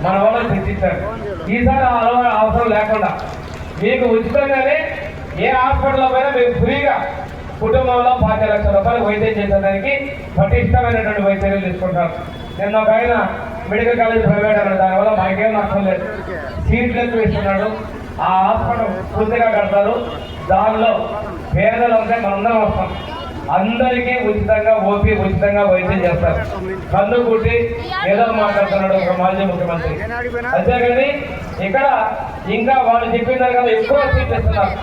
మన వాళ్ళు తెచ్చిచ్చారు. ఈసారి అవసరం లేకుండా మీకు ఉచితంగానే ఏ హాస్పిటల్లో పోయినా మీకు ఫ్రీగా కుటుంబంలో 5 లక్షల రూపాయలు వైద్యం చేసేదానికి పటిష్టమైనటువంటి వైద్యం తీసుకుంటారు. నిన్న ఒక ఆయన మెడికల్ కాలేజ్ ప్రైవేట్ అన్నాడు, దానివల్ల మాకేం నష్టం లేదు. సీట్లు ఎక్కువ ఇస్తున్నాడు, ఆ హాస్పిటల్ పూర్తిగా కడతారు. దానిలో పేదలు అంటే మనందరం వస్తాం, అందరికీ ఉచితంగా ఓపీ ఉచితంగా వైద్యం చేస్తారు. కన్ను కుట్టి ఏదో మాట్లాడుతున్నాడు ఒక మాజీ ముఖ్యమంత్రి. అంతేగాని ఇక్కడ ఇంకా వాళ్ళు చెప్పిన దానికన్నా ఎక్కువ సీట్లు ఇస్తున్నారు.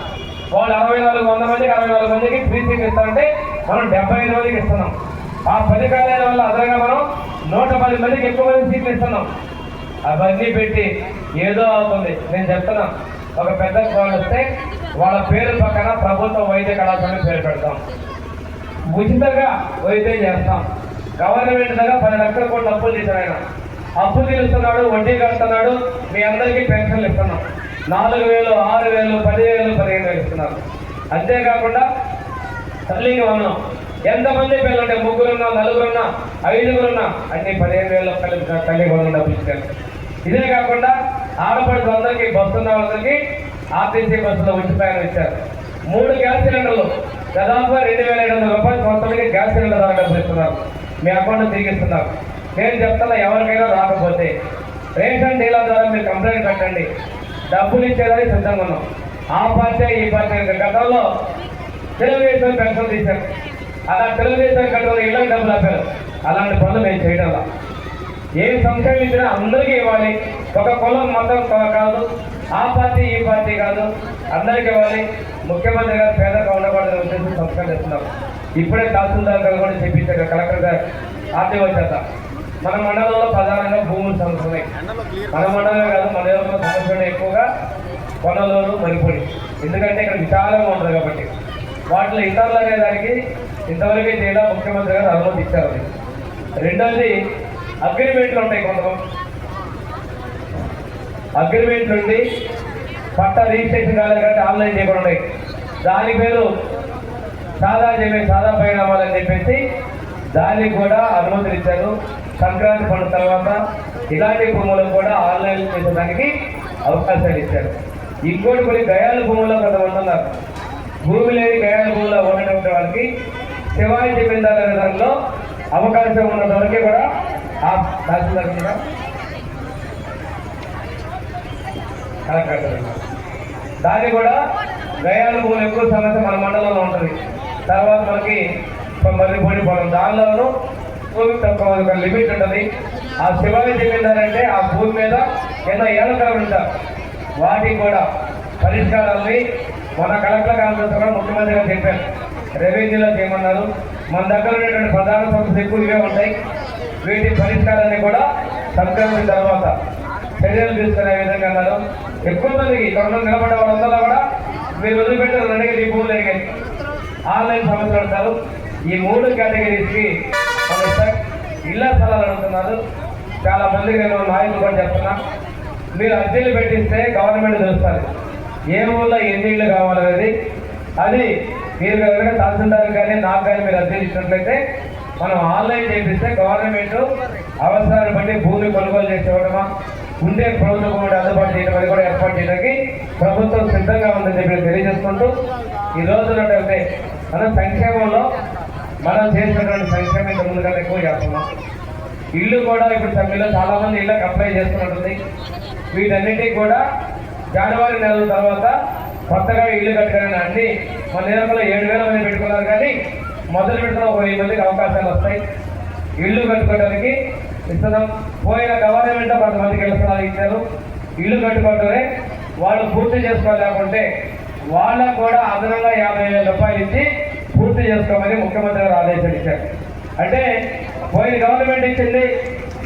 వాళ్ళు 6400 మందికి 64 మందికి ఫ్రీ సీట్లు ఇస్తారంటే మనం 75 మందికి ఇస్తున్నాం. ఆ 10 కాలేజీల వల్ల అదనంగా మనం 110 మందికి ఎక్కువ మంది సీట్లు ఇస్తున్నాం. అవన్నీ పెట్టి ఏదో అవుతుంది. నేను చెప్తున్నా, ఒక పెద్ద వాళ్ళు వస్తే వాళ్ళ పేరు పక్కన ప్రభుత్వ వైద్య కళాశాల పేరు పెడతాం, ఉచితంగా వైద్యం చేస్తాం. గవర్నమెంట్ దగ్గర 10 లక్షల కోట్లు అప్పులు చేశారు. ఆయన అప్పు తీరుస్తున్నాడు, వడ్డీ కడుతున్నాడు. మీ అందరికీ పెన్షన్లు ఇస్తున్నాం. 4000, 6000, 10,000, 15,000 ఇస్తున్నారు. అంతేకాకుండా తల్లికి వందనం. ఎంతమంది పిల్లలుంటే 3 ఉన్నా, 4 ఉన్నా, 5 ఉన్నా అన్ని 15,000 తల్లికి వందనం డబ్బులు ఇచ్చారు. ఇదే కాకుండా ఆడపడుచు అందరికీ బస్సున్న వాళ్ళకి ఆర్టీసీ బస్సులో ఉచితంగా ఇచ్చారు. 3 గ్యాస్ సిలిండర్లు దాదాపుగా 2,500 రూపాయలు సంవత్సరానికి గ్యాస్ సిలిండర్ ద్వారా డబ్బులు ఇస్తున్నారు. మీ అకౌంట్ తిరిగిస్తున్నారు. నేను చెప్తున్నా, ఎవరికైనా రాకపోతే రేషన్ డీలర్ ద్వారా మీరు కంప్లైంట్ పెట్టండి, డబ్బులు ఇచ్చేదానికి సిద్ధంగా ఉన్నాం. ఆ పార్టీ ఈ పార్టీ గతంలో తెలుగుదేశం పెన్షన్ తీశారు. అలా తెలుగుదేశం గతంలో ఇళ్ళకి డబ్బులు ఆపారు. అలాంటి పనులు మేము చేయడం. ఏ సంక్షేమం ఇచ్చినా అందరికీ ఇవ్వాలి. ఒక కులం మతం కాదు, ఆ పార్టీ ఈ పార్టీ కాదు, అందరికీ ఇవ్వాలి. ముఖ్యమంత్రి గారు పేదగా ఉండకూడదని ఉద్దేశం సంస్కారం చేస్తున్నారు. ఇప్పుడే తహసీల్దార్ గారు కూడా చెప్పించారు, కలెక్టర్ గారు ఆర్టీఓ చేత. మన మండలంలో ప్రధానంగా భూములు సమస్యలు ఉన్నాయి. మన మండలమే కాదు, మన దేశంలో సమస్యలు ఎక్కువగా కొనలూరు, మరిపొడి. ఎందుకంటే ఇక్కడ విశాలంగా ఉంటుంది కాబట్టి వాటిలో ఇతరులు అనే దానికి ఇంతవరకే చేయడం ముఖ్యమంత్రి గారు అనుమతి ఇచ్చారు. రెండోది అగ్రిమెంట్లు ఉంటాయి. కొంతమంది అగ్రిమెంట్లు ఉండి పట్టా రిజిస్ట్రేషన్ కాలేదు కాబట్టి ఆన్లైన్ చేయకుండా ఉన్నాయి. దాని పేరు సాదా పరిణామాలని చెప్పేసి దానికి కూడా అనుమతులు ఇచ్చారు. సంక్రాంతి పండుగ తర్వాత ఇలాంటి భూములకు కూడా ఆన్లైన్ చేసేదానికి అవకాశాలు ఇచ్చారు. ఇంకోటి కొన్ని గయాల భూముల్లో కొంతమంది ఉన్నారు. భూమి లేని గయాల భూముల్లో ఉన్నటువంటి వాళ్ళకి శివాయి జమీందారు అనే దానిలో అవకాశం ఉన్నంత వరకే కూడా ఆ తహసీల్దార్ కూడా దాన్ని కూడా గయాల భూములు ఎక్కువ సమస్య మన మండలంలో ఉంటుంది. తర్వాత మనకి మర్రిపూడి పొలం, దానిలోనూ భూమి తక్కువ లిమిట్ ఉంటుంది. ఆ శివాయి జమీందారు అంటే ఆ భూమి మీద ఎన్నో ఏళ్ళ తరబడి ఉంటారు. వాటికి కూడా పరిష్కారాన్ని మన కలెక్టర్ కాన్ఫరెన్స్ కూడా ముఖ్యమంత్రి గారు చెప్పారు. రెవెన్యూలో చేయమన్నారు. మన దగ్గర ఉన్నటువంటి ప్రధాన సమస్యలు ఎక్కువ ఇవే ఉంటాయి. వీటి పరిష్కారాన్ని కూడా సంక్రాంతి తర్వాత చర్యలు తీసుకునే విధంగా అన్నారు. ఎక్కువ మందికి ఇక్కడ నిలబడ్డ వాళ్ళందరూ కూడా మీరు వదిలిపెట్టిన 2 భూములు ఎరిగాయి. ఆన్లైన్ సమస్యలు అంటారు. ఈ 3 కేటగిరీస్కి ఇళ్ల స్థలాలు అడుగుతున్నారు. చాలా మందికి నేను నాయకులు కూడా చెప్తున్నా, మీరు అర్జీలు పెట్టిస్తే గవర్నమెంట్ తెలుస్తారు ఏ ఊళ్ళో ఎన్ని ఇళ్ళు కావాలనేది. అది మీరు కనుక తహసీల్దార్ కానీ నాకు కానీ మీరు అర్జీలు ఇచ్చినట్లయితే మనం ఆన్లైన్ చేపిస్తే గవర్నమెంట్ అవసరాన్ని బట్టి భూమి కొనుగోలు చేసి ఇవ్వడమా, ఉండే ప్రభుత్వం కూడా అందుబాటు చేయడం అది కూడా ఏర్పాటు చేయడానికి ప్రభుత్వం సిద్ధంగా ఉందని చెప్పి తెలియజేసుకుంటూ, ఈ రోజు ఉన్నటువంటి మన సంక్షేమంలో మనం చేసినటువంటి సంక్షేమం ఇంత ముందు కన్నా ఎక్కువ చేస్తున్నాం. ఇల్లు కూడా ఇప్పుడు సభ్యులు చాలా మంది ఇళ్ళకి అప్లై చేస్తున్నట్టుంది. వీటన్నిటికీ కూడా జనవరి నెల తర్వాత కొత్తగా ఇల్లు కట్టుకుని అన్ని మన నిరంలో 7,000 మంది పెట్టుకున్నారు. కానీ మొదలు పెడుతున్న 1,000 మందికి అవకాశాలు వస్తాయి. ఇల్లు కట్టుకోవడానికి ఇస్తున్నాం. పోయిన గవర్నమెంట్ కొంతమందికి ఇళ్ల ఇచ్చారు. ఇల్లు కట్టుకుంటూనే వాళ్ళు పూర్తి చేసుకోలేకుంటే వాళ్ళకు కూడా అదనంగా 50,000 రూపాయలు ఇచ్చి పూర్తి చేసుకోమని ముఖ్యమంత్రి గారు ఆదేశాలు ఇచ్చారు. అంటే పోయిన గవర్నమెంట్ ఇచ్చింది,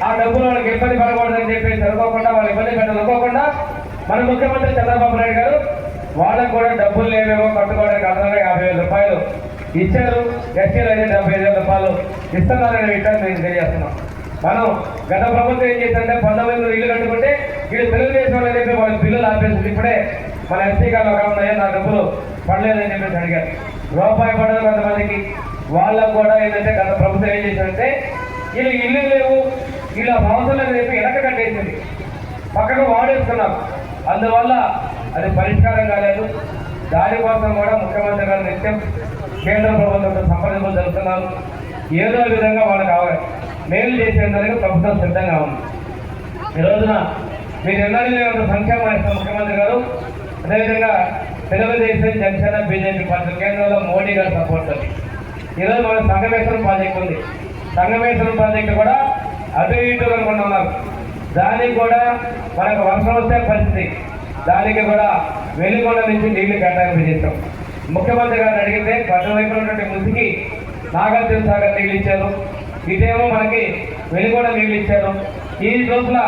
ఆ డబ్బులు వాళ్ళకి ఇబ్బంది పడకూడదని చెప్పేసి అనుకోకుండా, వాళ్ళు ఇబ్బంది పెట్టాలనుకోకుండా మన ముఖ్యమంత్రి చంద్రబాబు నాయుడు గారు వాళ్ళకు కూడా డబ్బులు లేవేమో కట్టుకోవడానికి అదనంగా 50,000 రూపాయలు ఇచ్చారు. ఎస్సీలు అయితే 75,000 రూపాయలు ఇస్తున్నారనే విషయాన్ని నేను తెలియజేస్తున్నాం. మనం గత ప్రభుత్వం ఏం చేసిందంటే 19 ఇల్లు కట్టుకుంటే వీళ్ళు తెలుగుదేశం అని చెప్పి వాళ్ళ బిల్లులు ఆపేసింది. ఇప్పుడే మన ఎస్సీ గారు ఒక ఉన్నాయో నా డబ్బులు పడలేదని చెప్పేసి అడిగారు. రూపాయి పడదు కొంతమందికి. వాళ్ళకు కూడా ఏంటంటే గత ప్రభుత్వం ఏం చేశారంటే వీళ్ళు ఇల్లు లేవు, ఇలా అవసరం లేదని చెప్పి వెనక కట్టేసింది, పక్కకు వాడేసుకున్నాం. అందువల్ల అది పరిష్కారం కాలేదు. దానికోసం కూడా ముఖ్యమంత్రి గారు నిత్యం కేంద్ర ప్రభుత్వంతో సంప్రదింపులు జరుపుతున్నారు. ఏదో విధంగా వాళ్ళకి మేలు చేసేందుకు ప్రభుత్వం సిద్ధంగా ఉంది. ఈ రోజున మీరు ఎన్నడూ లేనంత సంక్షేమం ఇస్తున్న ముఖ్యమంత్రి గారు, అదేవిధంగా తెలుగుదేశం, జనసేన, బీజేపీ పార్టీ కేంద్రంలో మోడీ గారు సపోర్ట్ ఉంది. ఈరోజు మన సంగమేశ్వరం ప్రాజెక్ట్ ఉంది. సంగమేశ్వరం ప్రాజెక్టు కూడా అటు ఇటు అనుకుంటూ ఉన్నారు. దానికి కూడా మనకు వర్షం వస్తే పరిస్థితి, దానికి కూడా వెలుగొండ నుంచి నీళ్లు కేటాయింపు చేస్తాం. ముఖ్యమంత్రి గారిని అడిగితే పట్టువైపు ఉన్నటువంటి ముసికి నాగార్జున సాగర్ నీళ్ళు ఇచ్చారు, ఇదేమో మనకి వెలుగొండ నీళ్ళు ఇచ్చారు. ఈ రోజుల